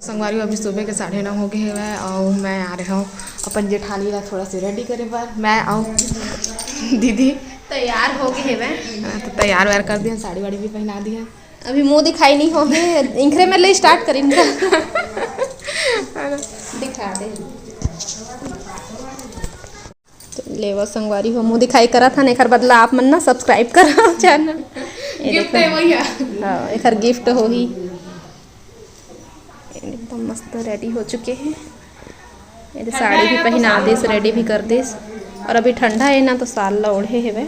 संगवारी अभी सुबह के 9:30 हो गए हैं और मैं आ रहा हूँ अपन जेठानी ला थोड़ा सी रेडी करे पर। मैं आऊँ दीदी तैयार हो गए हैं तो तैयार व्यार कर दिया, साड़ी वाड़ी भी पहना दिया। अभी मुंह दिखाई नहीं होगे, इंखरे में ले स्टार्ट करेंगे दिखा दे तो लेवा संगवारी हो मुंह दिखाई करा था एक बदला आप मन ना सब्सक्राइब करा चैनल। गिफ्ट है वही है। हाँ एक गिफ्ट हो ही एकदम मस्त रेडी हो चुके हैं। ये साड़ी भी पहना देस, रेडी भी कर देस। और अभी ठंडा है ना तो साल ला ओढ़े है वे,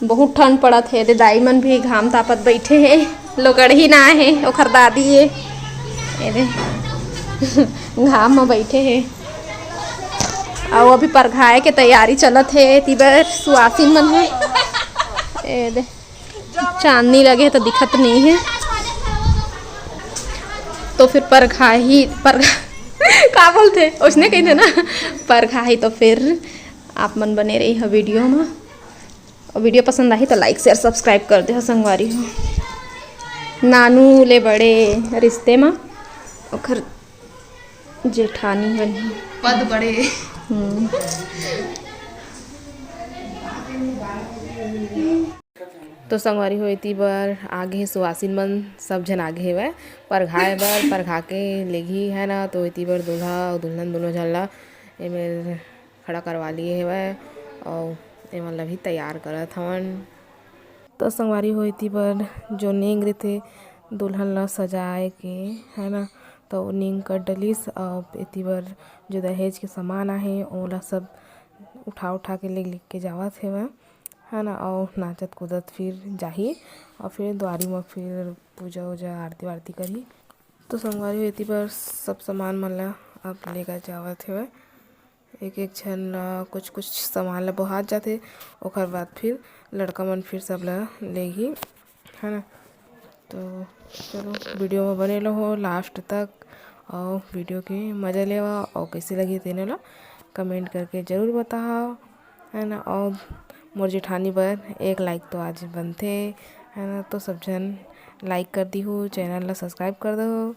बहुत ठंड पड़ा थे। दे दाई मन भी घाम तापत बैठे है, लोगड़ी ना है ओखर दादी है ये घाम में बैठे है। और अभी परघाए के तैयारी चलत है। तिबर सुआसिन मन है ए दे चांदनी लगे तो दिखत नहीं है तो फिर परघाही का बोलते उसने कही थे ना परघाही। तो फिर आप मन बने रही है वीडियो में, और वीडियो पसंद आई तो लाइक शेयर सब्सक्राइब कर दे हो संगवारी हो। नानू ले बड़े रिश्ते में ओखर जेठानी बनी पद बड़े। तो संगवारी हो इती बार आगे सुहासिन मन सब जन आगे हेवै परघाए बर, परघा के लेगी है ना। तो इती बार दूल्हा और दुल्हन दोनों झन ला एमे खड़ा करवा लिए हेवै और एमन ला भी तैयार करत हवन। तो संगवारी हो इती बार जो नेंग रथे दुल्हन ला सजाए के है ना, तो नेंग कर डलिस। और इती बार जो दहेज के सामान आहे ओला सब उठा के ले के जावत हेवै है ना। और नाचत कूदत फिर जाही और फिर द्वारी में फिर पूजा वूजा आरती वारती करही। तो संगवारी इति पर सब सामान मन ला अब लेकर जावत हेवै। एक एक झन कुछ कुछ सामान ला बोहात जाथे, ओकर बाद फिर लड़का मन फिर सब ला लेही है ना। तो चलो वीडियो में बने रहो लास्ट तक और वीडियो के मज़ा लेवा और कैसे लगी तेने ला कमेंट करके ज़रूर बताओ है ना। और मोर जेठानी बर एक लाइक तो आज बनते है ना। तो सब जन लाइक कर दी हो, चैनल ला सब्सक्राइब कर दो।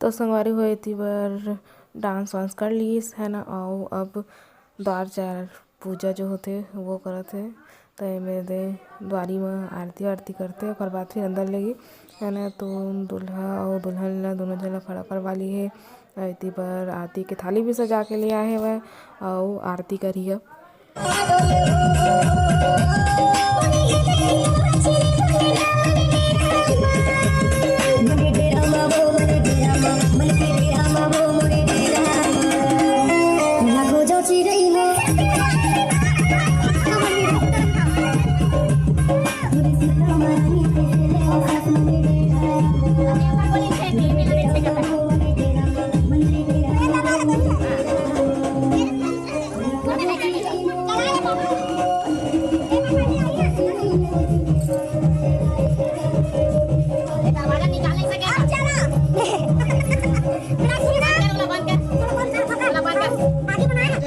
तो संगवारी हुए थी बार डांस वांस कर लीस है ना। और अब द्वार चार पूजा जो होते वो करते तो एमे दे द्वारी में आरती वारती करते और बाद फिर अंदर लगी है ना। तो दूल्हा और दुल्हन ला दोनों जन खड़ा करवा ली है। इतनी बार आरती के थाली भी सजा के ले आए वह और आरती करी है।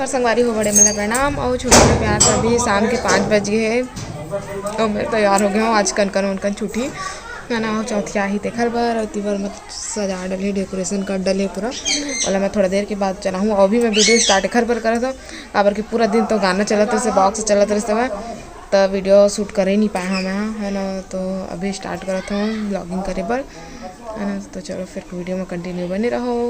संगवारी हो बड़े मतलब प्रणाम और छोटे छोटे प्यार सभी शाम के 5 बज गए हैं और मैं तैयार हो गया हूँ। आज कनकन वनकन छुट्टी है ना। चौथिया ही देखल बर और तीबर मत सजा डले डेकोरेशन कर डले पूरा वाला। मैं थोड़ा देर के बाद चला हूँ और भी मैं वीडियो स्टार्ट घर पर करा था काबर कि पूरा दिन तो गाना चलत रहे बॉक्स चलत रहे मैं तो वीडियो शूट कर ही नहीं पाया मैं है ना। तो अभी स्टार्ट करता हूँ ब्लॉगिंग करे पर है ना। तो चलो फिर वीडियो में कंटिन्यू बने रहो।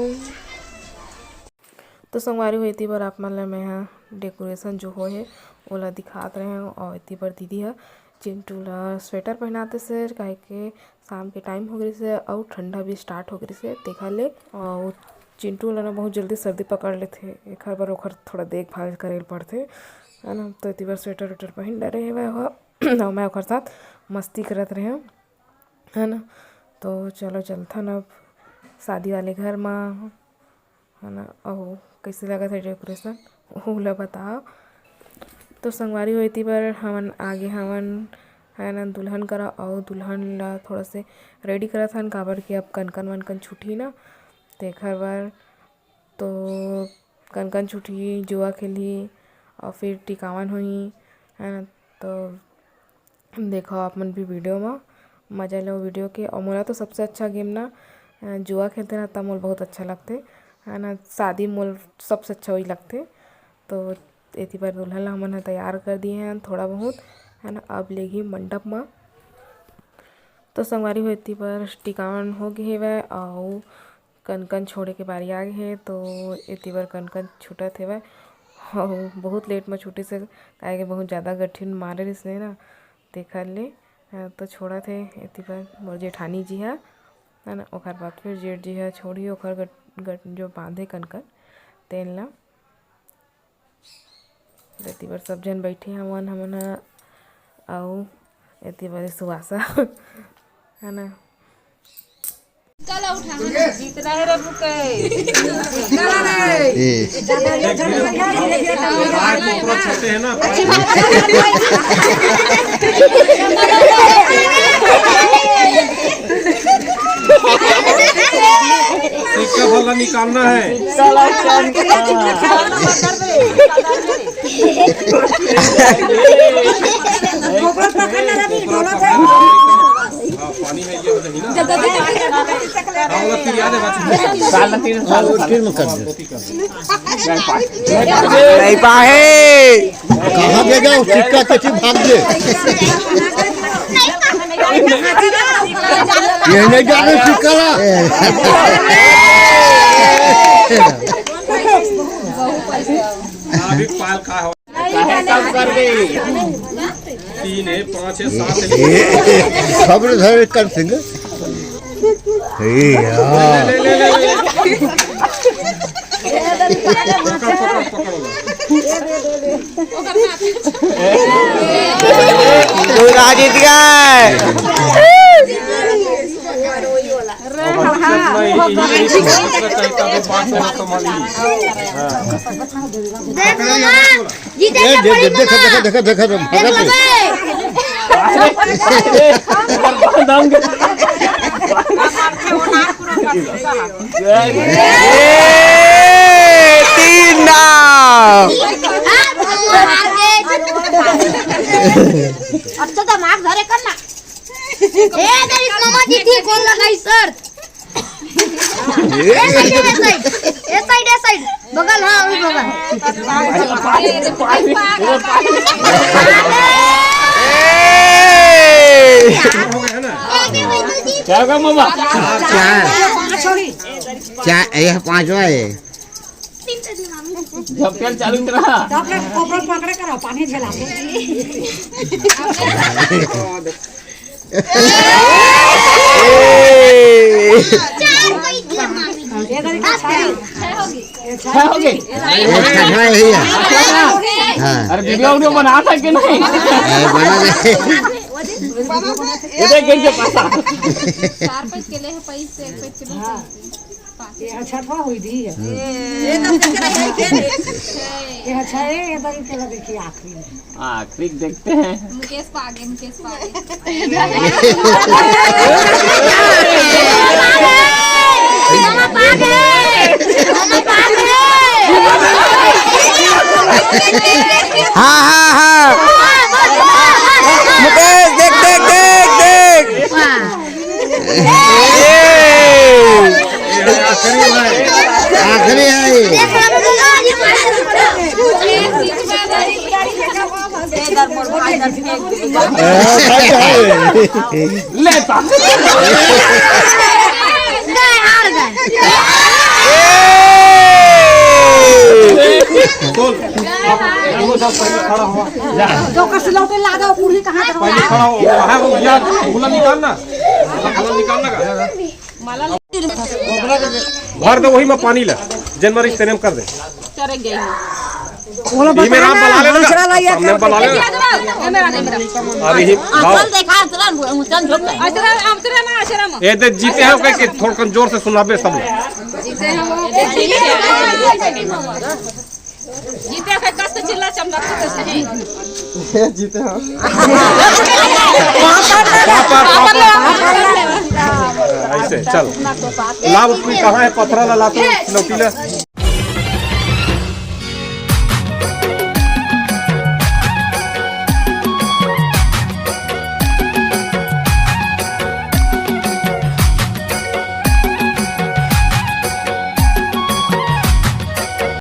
तो संगवारी हुई थी बार आप मन ला मैं यहाँ डेकोरेशन जो हो है ओला दिखात रहे हूँ। और इतनी बार दीदी है चिंटू ला स्वेटर पहनाते से काहे के शाम के टाइम हो गई से और ठंडा भी स्टार्ट हो गई से देखा ले। और चिंटू ला ना बहुत जल्दी सर्दी पकड़ लेते एक बार ओखर थोड़ा देखभाल करे पड़ते है ना। तो इतनी बार स्वेटर वेटर पहन डरे वह मैं ओखर साथ मस्ती करत रहे है ना। तो चलो चलता न अब शादी वाले घर में है ना। और कैसे लगा था डेकोरेशन वो ला बताओ। तो संगवारी होती पर हमन आगे हमन है ना दुल्हन करा और दुल्हन ला थोड़ा से रेडी करा था काबर कि अब कनकन वनकन छुटी ना तेखर बर। तो कनकन छुटी जुआ खेली और फिर टिकावन हुई है ना। तो देखो आप मन भी वीडियो में मजा लो वीडियो के। और मोला तो सबसे अच्छा गेम ना जुआ खेलते ना तब मोल बहुत अच्छा लगते है ना। शादी मोल सबसे अच्छा वही लगते। तो इतनी बार दुल्हन ला हमन तैयार कर दिए हैं थोड़ा बहुत है ना। अब लेगी मंडप में। तो संगवारी हो इतनी बार टिकावन हो गए हेवै और कनकन छोड़े के बारी आ गए है। तो इतनी बार कनकन छूटत हेवै और बहुत लेट में छूटे से काहे के बहुत ज़्यादा गठिन मारे रिसने ना देखर ले। तो छोड़ा थे इतनी बार मोर जेठानी जी है ना। ओकर बाद फिर जेठ जी है छोड़ी ओकर जो बांधे कनकन तेल ला। इतनी बार सब जन बैठे हमन और इतनी बार सुहासा है ना। जीतना है रे बुके छोटे है ना सिक्का वाला निकालना है। पानी है ये नहीं पाए कहाँ देगा सिक्का चची भाग दे ये नहीं जाने सिक्का अभी पाल का हो कर गई 3 है 5 है 7 है खबर धरे कर सिंह जीत गए देखा देखा तीन अच्छा तो मार धरे करना ए तेरी मामा जी थी कौन लगाई सर ए साइड बगल हां वही बगल क्या होगा मामा क्या ये 5वां है जब तेल चालू करा आप लोग पकड़े करो पानी झेला हो गई अरे वीडियो बना था कि नहीं ये देख के पासा 4 पैसे के ले है पैसे 1 पैसे के ये छठवा हुई दी है ये तो ये अच्छा है ये बड़ी चला देखिए आखिरी देखते हैं मुकेश पागे हाँ मुकेश देख आखिरी है लेता तो कस लौटे लागा पूरी कहां पहले खड़ा हो वहां हो गया फूला निकालना का भर दो वही में पानी ला जनवरी तेरे में कर दे चले गए में राम बुला ले सामने बुला ले अरे ही आओ ये दे जीते हैं के थोड़ा जोर से सुनाबे सब जीते हैं कष्ट चिल्ला चमड़ा जीते हैं ऐसे चल लाभ कहाँ है पत्थर ला तो लौटी ले